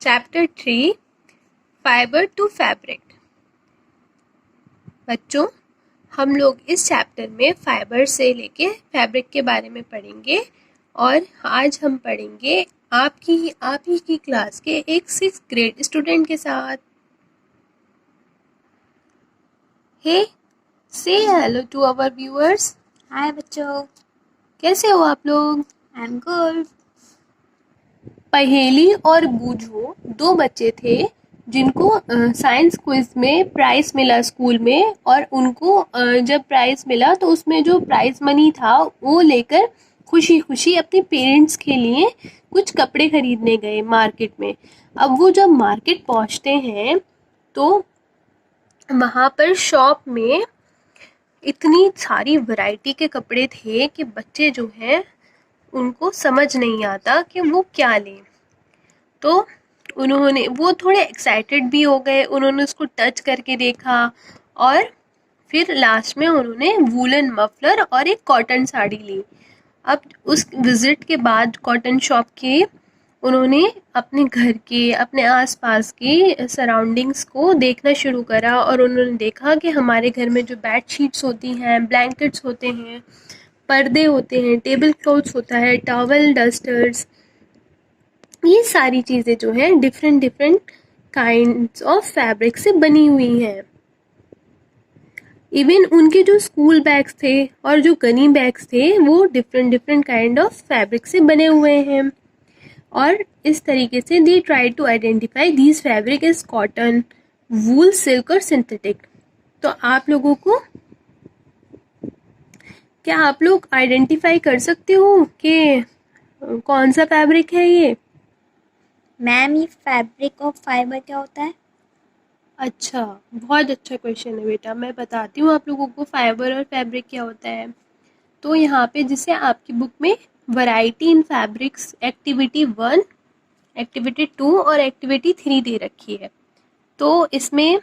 Chapter 3 fibre to fabric. बच्चों, हम लोग इस चैप्टर में फाइबर से लेके फैब्रिक के बारे में पढ़ेंगे और आज हम पढ़ेंगे आप ही की क्लास के एक 6th ग्रेड स्टूडेंट के साथ। हे, से हेलो टू आवर व्यूअर्स। हाय बच्चों, कैसे हो आप लोग? I am good. पहेली और बूझो दो बच्चे थे जिनको साइंस क्विज में प्राइज मिला स्कूल में, और उनको जब प्राइज मिला तो उसमें जो प्राइज मनी था वो लेकर खुशी खुशी अपने पेरेंट्स के लिए कुछ कपड़े खरीदने गए मार्केट में। अब वो जब मार्केट पहुंचते हैं तो वहाँ पर शॉप में इतनी सारी वैरायटी के कपड़े थे कि बच्चे जो हैं उनको समझ नहीं आता कि वो क्या लें। तो वो थोड़े एक्साइटेड भी हो गए, उन्होंने उसको टच करके देखा और फिर लास्ट में उन्होंने वूलन मफलर और एक कॉटन साड़ी ली। अब उस विज़िट के बाद कॉटन शॉप के उन्होंने अपने घर के, अपने आसपास के सराउंडिंग्स को देखना शुरू करा और उन्होंने देखा कि हमारे घर में जो बेड शीट्स होती हैं, ब्लैंकेट्स होते हैं, पर्दे होते हैं, टेबल क्लॉथ्स होता है, टॉवल, डस्टर्स, ये सारी चीज़ें जो हैं different different kinds of fabric से बनी हुई हैं। इवन उनके जो स्कूल बैग्स थे और जो गनी बैग्स थे वो different different kind of fabric से बने हुए हैं। और इस तरीके से they try to identify these fabric is cotton, wool, silk और सिंथेटिक। तो आप लोगों को क्या आप लोग आइडेंटिफाई कर सकते हो कि कौन सा फैब्रिक है ये? मैम, ये फैब्रिक और फाइबर क्या होता है? अच्छा, बहुत अच्छा क्वेश्चन है बेटा। मैं बताती हूँ आप लोगों को फाइबर और फैब्रिक क्या होता है। तो यहाँ पे जिसे आपकी बुक में variety in fabrics activity 1, activity 2 और एक्टिविटी 3 दे रखी है। तो इसमें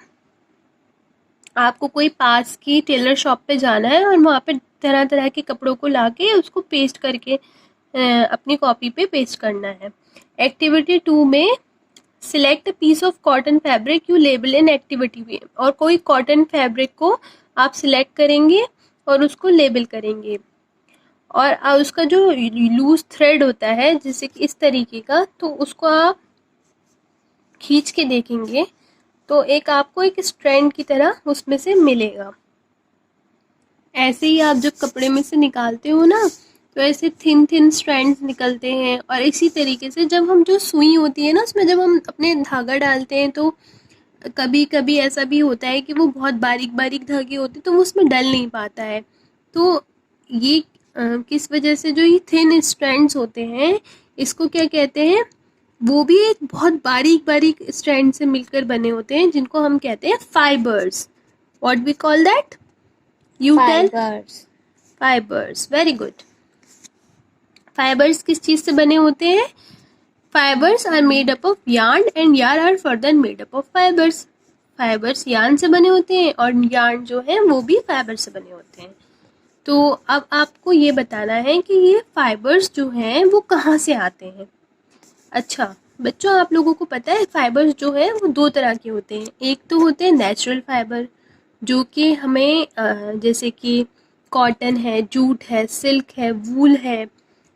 आपको कोई पास की टेलर शॉप पे जाना है और वहाँ पे तरह तरह के कपड़ों को ला के उसको पेस्ट करके अपनी कॉपी पे पेस्ट करना है। एक्टिविटी 2 में select piece of cotton fabric you label in activity में, और कोई कॉटन फैब्रिक को आप सिलेक्ट करेंगे और उसको लेबल करेंगे और उसका जो लूज थ्रेड होता है जैसे कि इस तरीके का, तो उसको आप खींच के देखेंगे तो एक आपको एक स्ट्रैंड की तरह उसमें से मिलेगा। ऐसे ही आप जब कपड़े में से निकालते हो ना तो ऐसे थिन थिन स्ट्रैंड्स निकलते हैं। और इसी तरीके से जब हम जो सुई होती है ना उसमें जब हम अपने धागा डालते हैं तो कभी कभी ऐसा भी होता है कि वो बहुत बारीक बारीक धागे होते हैं तो वो उसमें डल नहीं पाता है। तो ये किस वजह से जो ये थिन स्ट्रैंड्स होते हैं इसको क्या कहते हैं? वो भी एक बहुत बारीक बारीक स्ट्रैंड से मिलकर बने होते हैं जिनको हम कहते हैं fibres. What we call that? You tell. Fibres. Fibres, very good. Fibres किस चीज से बने होते हैं? Fibres are made up of yarn and yarn are further made up of fibres. Fibres yarn से बने होते हैं और yarn जो है वो भी फाइबर से बने होते हैं। तो अब आपको ये बताना है कि ये फाइबर्स जो हैं वो कहाँ से आते हैं। अच्छा बच्चों, आप लोगों को पता है फाइबर्स जो है वो दो तरह के होते हैं। एक तो होते हैं नेचुरल फाइबर जो कि हमें जैसे कि कॉटन है, जूट है, सिल्क है, वूल है,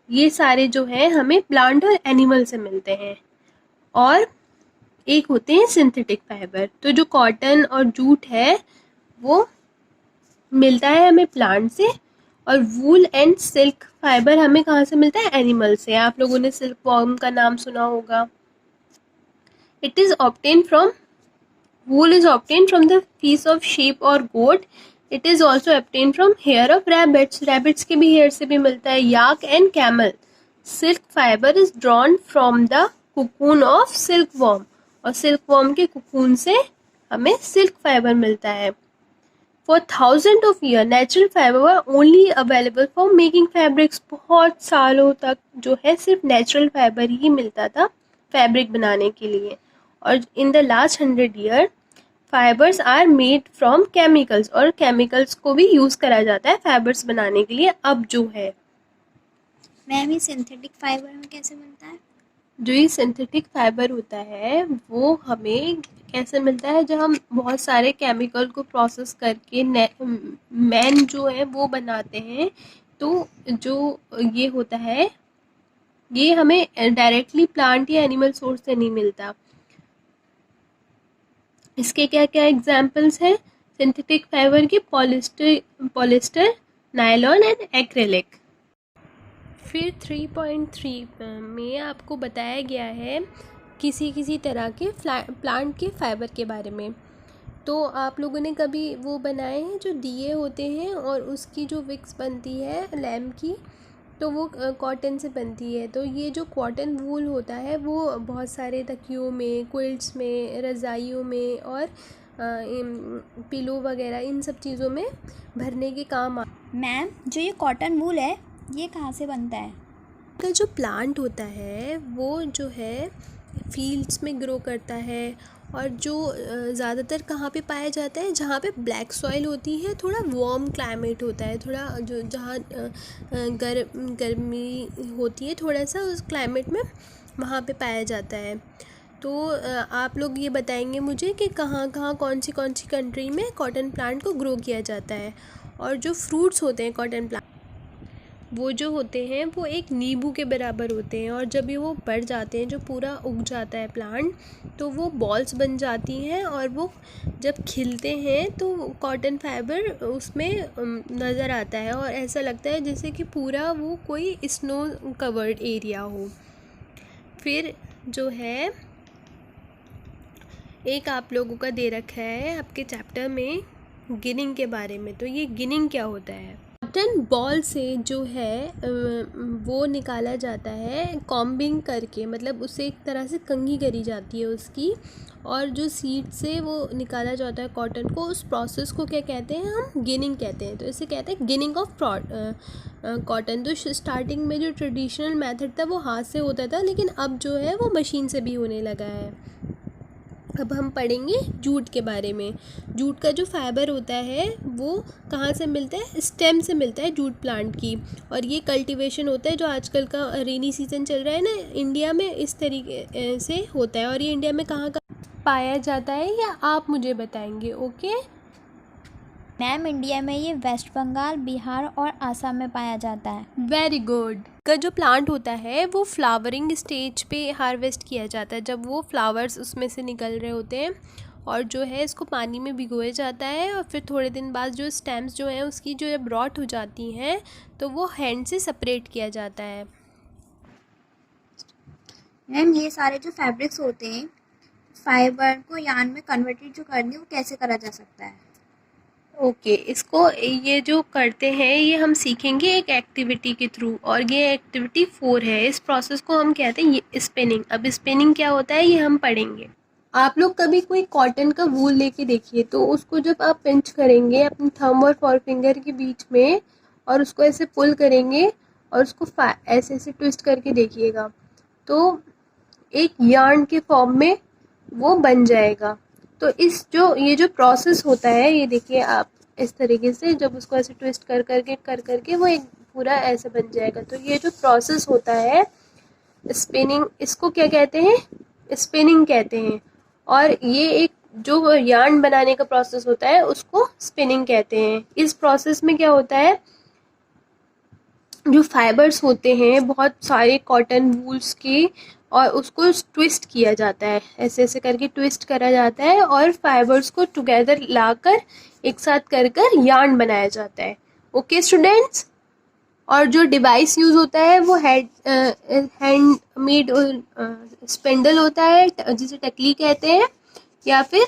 ये सारे जो है हमें प्लांट और एनिमल से मिलते हैं। और एक होते हैं सिंथेटिक फाइबर। तो जो कॉटन और जूट है वो मिलता है हमें प्लांट से, और वूल एंड सिल्क फाइबर हमें कहाँ से मिलता है? एनिमल से। आप लोगों ने सिल्क वॉर्म का नाम सुना होगा। It is obtain from wool is obtained from the piece of sheep or goat. It is also obtained from hair of rabbits. Rabbits के भी hair से भी मिलता है। Yak and camel. Silk fiber is drawn from the cocoon of silkworm. और silkworm के cocoon से हमें silk fiber मिलता है। For thousands of years, natural fiber were only available for making fabrics. बहुत सालों तक जो है सिर्फ natural fiber ही मिलता था फैब्रिक बनाने के लिए। और in the last 100 years fibres are made from chemicals, और केमिकल्स को भी यूज करा जाता है फाइबर्स बनाने के लिए अब जो है। मैम, ये सिंथेटिक फाइबर में कैसे बनता है? जो ये सिंथेटिक फाइबर होता है वो हमें कैसे मिलता है, जब हम बहुत सारे केमिकल को प्रोसेस करके मैन जो है वो बनाते हैं, तो जो ये होता है ये हमें डायरेक्टली प्लांट या एनिमल सोर्स से नहीं मिलता। इसके क्या क्या एग्जाम्पल्स हैं सिंथेटिक फाइबर के? Polyester, nylon and acrylic. फिर 3.3 में आपको बताया गया है किसी किसी तरह के प्लांट के फाइबर के बारे में। तो आप लोगों ने कभी वो बनाए हैं जो दिए होते हैं और उसकी जो विक्स बनती है लैम्प की, तो वो कॉटन से बनती है। तो ये जो कॉटन वूल होता है वो बहुत सारे तकियों में, क्विल्ट्स में, रज़ाइयों में और पिलो वगैरह इन सब चीज़ों में भरने के काम मैम, जो ये कॉटन वूल है ये कहाँ से बनता है? का जो प्लांट होता है वो जो है फील्ड्स में ग्रो करता है, और जो ज़्यादातर कहाँ पे पाया जाता है, जहाँ पे ब्लैक सॉइल होती है, थोड़ा वार्म क्लाइमेट होता है, थोड़ा जो जहाँ गर्मी होती है थोड़ा सा उस क्लाइमेट में, वहाँ पे पाया जाता है। तो आप लोग ये बताएंगे मुझे कि कहाँ कहाँ कौन सी कंट्री में कॉटन प्लांट को ग्रो किया जाता है। और जो फ्रूट्स होते हैं कॉटन प्लांट, वो जो होते हैं वो एक नींबू के बराबर होते हैं, और जब ये वो बढ़ जाते हैं, जो पूरा उग जाता है प्लांट, तो वो बॉल्स बन जाती हैं, और वो जब खिलते हैं तो कॉटन फाइबर उसमें नज़र आता है, और ऐसा लगता है जैसे कि पूरा वो कोई स्नो कवर्ड एरिया हो। फिर जो है एक आप लोगों का दे रखा है आपके चैप्टर में गिनिंग के बारे में। तो ये गिनिंग क्या होता है? कॉटन बॉल से जो है वो निकाला जाता है कॉम्बिंग करके, मतलब उसे एक तरह से कंघी करी जाती है उसकी, और जो सीड से वो निकाला जाता है कॉटन को, उस प्रोसेस को क्या कहते हैं? हम गिनिंग कहते हैं। तो इसे कहते हैं गिनिंग ऑफ कॉटन। तो स्टार्टिंग में जो ट्रेडिशनल मेथड था वो हाथ से होता था, लेकिन अब जो है वो मशीन से भी होने लगा है। अब हम पढ़ेंगे जूट के बारे में। जूट का जो फाइबर होता है वो कहाँ से मिलता है? स्टेम से मिलता है जूट प्लांट की, और ये कल्टीवेशन होता है जो आजकल का रेनी सीजन चल रहा है ना इंडिया में, इस तरीके से होता है। और ये इंडिया में कहाँ कहाँ पाया जाता है या आप मुझे बताएंगे? ओके मैम, इंडिया में ये वेस्ट बंगाल, बिहार और आसाम में पाया जाता है। Very good. का जो प्लांट होता है वो फ्लावरिंग स्टेज पे हार्वेस्ट किया जाता है, जब वो फ्लावर्स उसमें से निकल रहे होते हैं, और जो है इसको पानी में भिगोया जाता है, और फिर थोड़े दिन बाद जो स्टेम्स जो हैं उसकी जो जब रॉट हो जाती हैं तो वो हैंड से सेपरेट किया जाता है। मैम, ये सारे जो फैब्रिक्स होते हैं फाइबर को यार्न में कन्वर्टेड जो करनी है वो कैसे करा जा सकता है? ओके इसको ये जो करते हैं ये हम सीखेंगे एक एक्टिविटी के थ्रू, और ये एक्टिविटी 4 है। इस प्रोसेस को हम कहते हैं स्पिनिंग। अब स्पिनिंग क्या होता है ये हम पढ़ेंगे। आप लोग कभी कोई कॉटन का वूल लेके देखिए, तो उसको जब आप पिंच करेंगे अपने थंब और फॉर फिंगर के बीच में, और उसको ऐसे पुल करेंगे और उसको ऐसे ऐसे ट्विस्ट करके देखिएगा, तो एक यार्न के फॉर्म में वो बन जाएगा। तो ये जो प्रोसेस होता है, ये देखिए आप इस तरीके से जब उसको ऐसे ट्विस्ट कर करके वो एक पूरा ऐसे बन जाएगा। तो ये जो प्रोसेस होता है स्पिनिंग, इसको क्या कहते हैं? स्पिनिंग कहते हैं। और ये एक जो यार्न बनाने का प्रोसेस होता है उसको स्पिनिंग कहते हैं। इस प्रोसेस में क्या होता है, जो फाइबर्स होते हैं बहुत सारे कॉटन वूल्स के, और उसको ट्विस्ट किया जाता है, ऐसे ऐसे करके ट्विस्ट करा जाता है, और फाइबर्स को टुगेदर लाकर एक साथ कर यार्न बनाया जाता है। Okay students. और जो डिवाइस यूज़ होता है वो हैंडमेड स्पेंडल होता है जिसे टकली कहते हैं, या फिर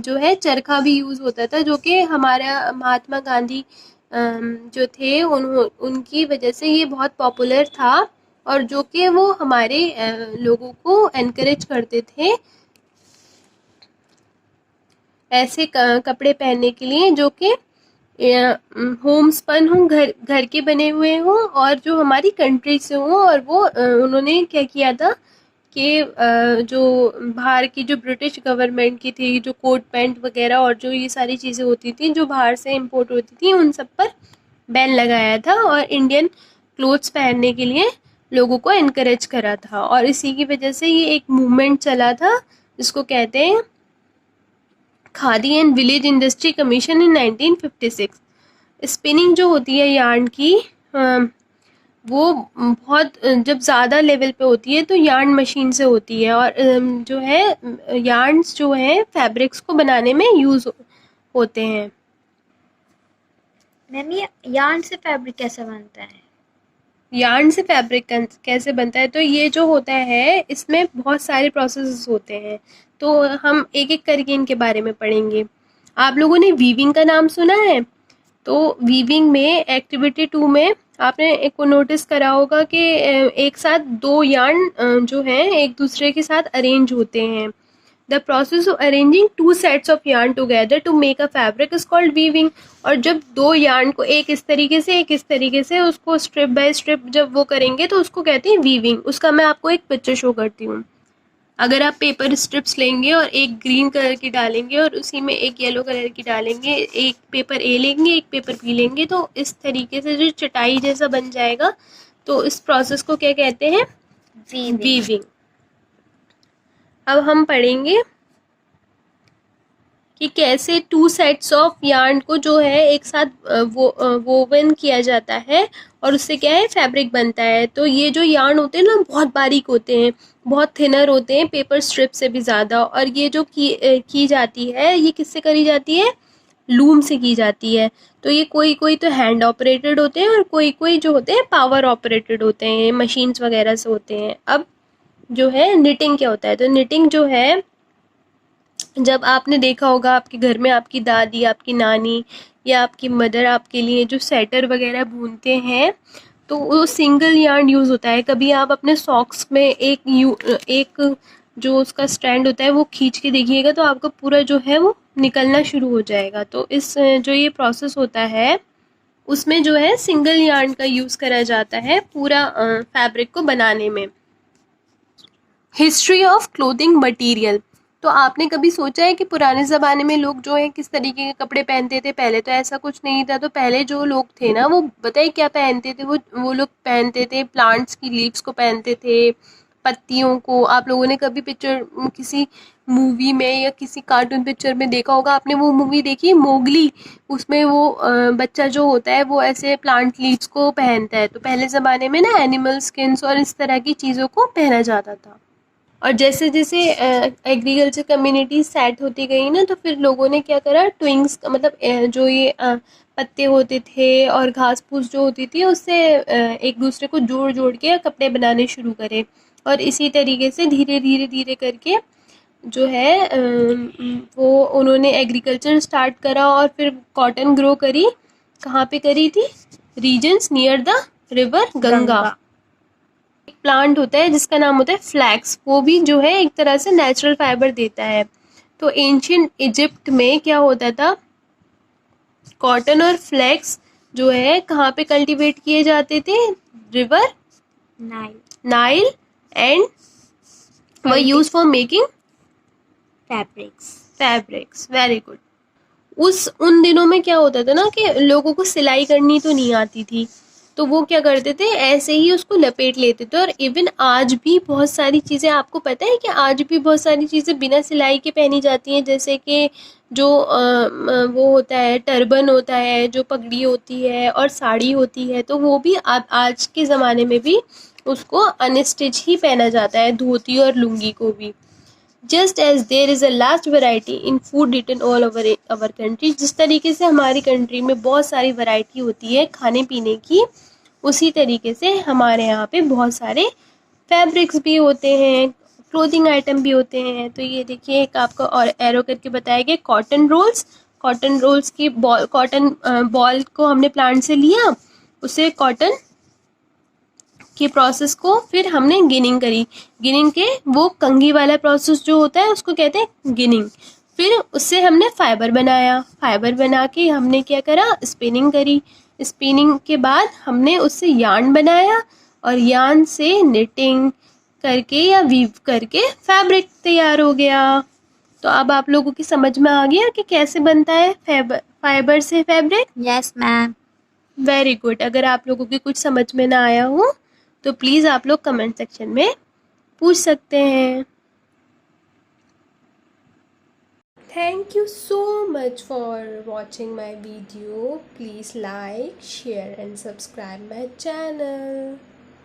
जो है चरखा भी यूज़ होता था, जो कि हमारा महात्मा गांधी जो थे उनकी वजह से ये बहुत पॉपुलर था, और जो कि वो हमारे लोगों को एनकरेज करते थे ऐसे कपड़े पहनने के लिए जो कि होम स्पन हों, घर के बने हुए हों, और जो हमारी कंट्री से हों। और वो उन्होंने क्या किया था कि जो बाहर की जो ब्रिटिश गवर्नमेंट की थी, जो कोट पैंट वगैरह और जो ये सारी चीज़ें होती थी जो बाहर से इंपोर्ट होती थी, उन सब पर बैन लगाया था, और इंडियन क्लोथ्स पहनने के लिए लोगों को एनकरेज करा था, और इसी की वजह से ये एक मूवमेंट चला था जिसको कहते हैं khadi and village industry commission in 1956। Spinning जो होती है यार्न की, वो बहुत जब ज़्यादा लेवल पे होती है तो यार्न मशीन से होती है, और जो है यार्न्स जो है फैब्रिक्स को बनाने में यूज़ होते हैं। मैम ये यार्न से फैब्रिक कैसे बनता है? यार्न से फैब्रिक कैसे बनता है, तो ये जो होता है इसमें बहुत सारे प्रोसेस होते हैं, तो हम एक एक करके इनके बारे में पढ़ेंगे। आप लोगों ने वीविंग का नाम सुना है? तो वीविंग में एक्टिविटी 2 में आपने एक को नोटिस करा होगा कि एक साथ दो यार्न जो हैं एक दूसरे के साथ अरेंज होते हैं। The process of arranging two sets of yarn together to make a fabric is called weaving. और जब दो यार्न को एक इस तरीके से एक इस तरीके से उसको स्ट्रिप बाय स्ट्रिप जब वो करेंगे तो उसको कहते हैं वीविंग। उसका मैं आपको एक पिक्चर शो करती हूँ। अगर आप पेपर स्ट्रिप्स लेंगे और एक ग्रीन कलर की डालेंगे और उसी में एक येलो कलर की डालेंगे, एक पेपर ए लेंगे एक पेपर बी लेंगे, तो इस तरीके से जो चटाई जैसा बन जाएगा, तो इस प्रोसेस को क्या कहते हैं? वीविंग। अब हम पढ़ेंगे कि कैसे टू सेट्स ऑफ यार्न को जो है एक साथ वोवन किया जाता है और उससे क्या है फैब्रिक बनता है। तो ये जो यार्न होते हैं ना बहुत बारीक होते हैं, बहुत थिनर होते हैं पेपर स्ट्रिप से भी ज़्यादा, और ये जो की जाती है ये किससे करी जाती है? लूम से की जाती है। तो ये कोई कोई तो हैंड ऑपरेटेड होते हैं और कोई कोई जो होते हैं पावर ऑपरेटेड होते हैं, मशीन्स वगैरह से होते हैं। अब जो है निटिंग क्या होता है, तो निटिंग जो है जब आपने देखा होगा आपके घर में आपकी दादी आपकी नानी या आपकी मदर आपके लिए जो स्वेटर वगैरह बुनते हैं तो वो सिंगल यार्न यूज़ होता है। कभी आप अपने सॉक्स में एक जो उसका स्टैंड होता है वो खींच के देखिएगा तो आपका पूरा जो है वो निकलना शुरू हो जाएगा। तो इस जो ये प्रोसेस होता है उसमें जो है सिंगल यार्न का यूज़ करा जाता है पूरा फैब्रिक को बनाने में। History of clothing material. तो आपने कभी सोचा है कि पुराने ज़माने में लोग जो है किस तरीके के कपड़े पहनते थे? पहले तो ऐसा कुछ नहीं था। तो पहले जो लोग थे ना वो बताइए क्या पहनते थे? वो लोग पहनते थे प्लांट्स की लीव्स को पहनते थे, पत्तियों को। आप लोगों ने कभी पिक्चर किसी मूवी में या किसी कार्टून पिक्चर में देखा होगा, आपने वो मूवी देखी है मोगली? उसमें वो बच्चा जो होता है वो ऐसे प्लांट लीव्स को पहनता है। तो पहले ज़माने में ना एनिमल स्किन्स और इस तरह की चीज़ों को पहना जाता था। और जैसे जैसे एग्रीकल्चर कम्युनिटी सेट होती गई ना तो फिर लोगों ने क्या करा, ट्विंग्स मतलब जो ये पत्ते होते थे और घास फूस जो होती थी उससे एक दूसरे को जोड़ जोड़ के कपड़े बनाने शुरू करे। और इसी तरीके से धीरे धीरे धीरे करके जो है वो उन्होंने एग्रीकल्चर स्टार्ट करा और फिर कॉटन ग्रो करी। कहाँ पे करी थी? Regions near the river Ganga. एक प्लांट होता है जिसका नाम होता है फ्लैक्स, वो भी जो है एक तरह से नेचुरल फाइबर देता है। तो एंशियंट इजिप्ट में क्या होता था, कॉटन और फ्लैक्स जो है कहाँ पे कल्टीवेट किए जाते थे? River Nile and were use for making fabrics. Very good. उन दिनों में क्या होता था ना कि लोगों को सिलाई करनी तो नहीं आती थी, तो वो क्या करते थे ऐसे ही उसको लपेट लेते थे। और इवन आज भी बहुत सारी चीज़ें, आपको पता है कि आज भी बहुत सारी चीज़ें बिना सिलाई के पहनी जाती हैं, जैसे कि जो वो होता है टर्बन होता है, जो पगड़ी होती है और साड़ी होती है, तो वो भी आज के ज़माने में भी उसको अनस्टिच ही पहना जाता है, धोती और लुंगी को भी। Just as there is a vast variety in food eaten all over our country. जिस तरीके से हमारी कंट्री में बहुत सारी वैरायटी होती है खाने पीने की, उसी तरीके से हमारे यहाँ पे बहुत सारे फैब्रिक्स भी होते हैं, क्लोथिंग आइटम भी होते हैं। तो ये देखिए एक आपको और एरो करके बताया गया कॉटन रोल्स। कॉटन रोल्स की बॉल, कॉटन बॉल को हमने प्लांट से लिया, उसे कॉटन के प्रोसेस को फिर हमने गिनिंग करी। गिनिंग के वो कंघी वाला प्रोसेस जो होता है उसको कहते हैं गिनिंग। फिर उससे हमने फाइबर बनाया, फाइबर बना के हमने क्या करा, स्पिनिंग करी। स्पिनिंग के बाद हमने उससे यार्न बनाया और यार्न से निटिंग करके या वीव करके फैब्रिक तैयार हो गया। तो अब आप लोगों की समझ में आ गया कि कैसे बनता है फाइबर से fabric? Yes ma'am. Very good. अगर आप लोगों की कुछ समझ में ना आया हो तो प्लीज़ आप लोग कमेंट सेक्शन में पूछ सकते हैं। Thank you so much for watching my video. Please like, share and subscribe my channel.